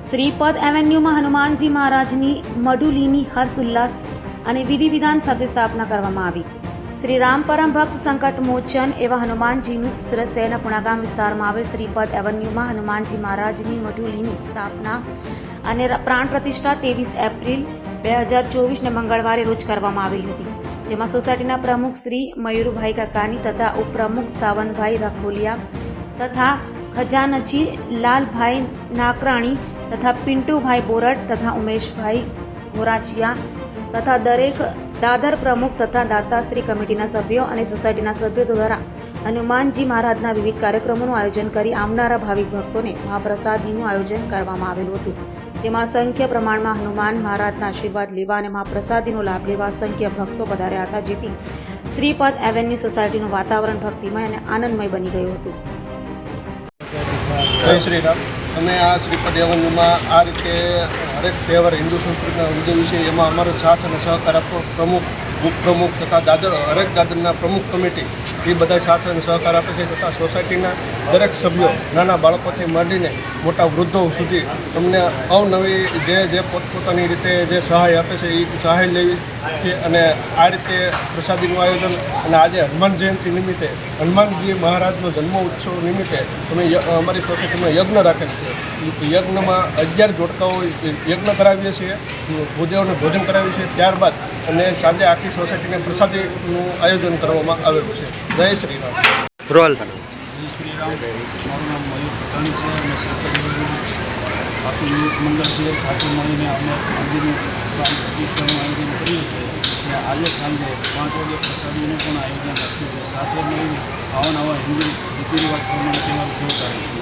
શ્રીપદ એવન્યુમાં હનુમાનજી મહારાજની મઢુલીની હર્ષોલ્લાસ અને વિધિ વિધાન સાથે સ્થાપના કરવામાં આવી। શ્રી રામ પરમ ભક્ત સંકટ મોચન એવા હનુમાનજીનું સરસૈયાના પુણાગામ વિસ્તારમાં આવેલ શ્રીપદ એવન્યુમાં હનુમાનજી મહારાજની મઢુલીની સ્થાપના અને પ્રાણ પ્રતિષ્ઠા 23 એપ્રિલ 2024 મંગળવારે રોજ કરવામાં આવેલી હતી, જેમાં સોસાયટીના પ્રમુખ શ્રી મયુરભાઈ કાકાની તથા ઉપપ્રમુખ સાવનભાઈ રખોલિયા તથા ખજાનચી લાલભાઈ નાકરાણી તથા પિન્ટુભાઈ બોરડ તથા ઉમેશભાઈ ગોરાચિયા તથા દરેક દાદર પ્રમુખ તથા દાતાશ્રી કમિટીના સભ્યો અને સોસાયટીના સભ્યો દ્વારા હનુમાનજી મહારાજના વિવિધ કાર્યક્રમોનું આયોજન કરી આવનારા ભાવિક ભક્તોને મહાપ્રસાદીનું આયોજન કરવામાં આવેલું હતું, જેમાં અસંખ્ય પ્રમાણમાં હનુમાન મહારાજના આશીર્વાદ લેવા અને મહાપ્રસાદીનો લાભ લેવા અસંખ્ય ભક્તો પધાર્યા હતા, જેથી શ્રીપદ એવન્યુ સોસાયટીનું વાતાવરણ ભક્તિમય અને આનંદમય બની ગયું હતું। જય શ્રી રામ। અમે આ શ્રીપદ એવન્યુમાં આ રીતે હરેક તહેવાર હિન્દુ સંસ્કૃતિના ઉજવવી છે, એમાં અમારો સાથ અને સહકાર આપતો પ્રમુખ ઉપપ્રમુખ તથા દાદર હરેક દાદરના પ્રમુખ કમિટી એ બધા સાથ અને સહકાર આપે છે, તથા સોસાયટીના દરેક સભ્યો નાના બાળકોથી માંડીને મોટા વૃદ્ધો સુધી તમને અવનવી જે પોતપોતાની રીતે જે સહાય આપે છે એ સહાય લેવી છે। અને આ રીતે પ્રસાદીનું આયોજન અને આજે હનુમાન જયંતિ નિમિત્તે હનુમાનજી મહારાજનો જન્મ ઉત્સવ નિમિત્તે અમે અમારી સોસાયટીમાં યજ્ઞ રાખેલ છે। યજ્ઞમાં 11 જોડકાઓ યજ્ઞ કરાવીએ છીએ, ભૂદેવોને ભોજન કરાવીએ છીએ, ત્યારબાદ અને સાંજે આખી સોસાયટીને પ્રસાદીનું આયોજન કરવામાં આવેલું છે। જય શ્રી રામ। રોલ જય શ્રી રામ। મારું નામ મયુર પટાણી છે અને આખું યુવક મંડળ છે સાથે મળીને અમે મંદિરનું પ્રાણ પ્રતિષ્ઠાનું આયોજન કર્યું છે અને આજે સાંજે 5 વાગે પ્રસાદીનું પણ આયોજન રાખ્યું છે। સાથે મળીને આવા નવા હિન્દુ રીતિ રિવાજ પ્રમાણે તહેવાર ઉજવતા રહે છે।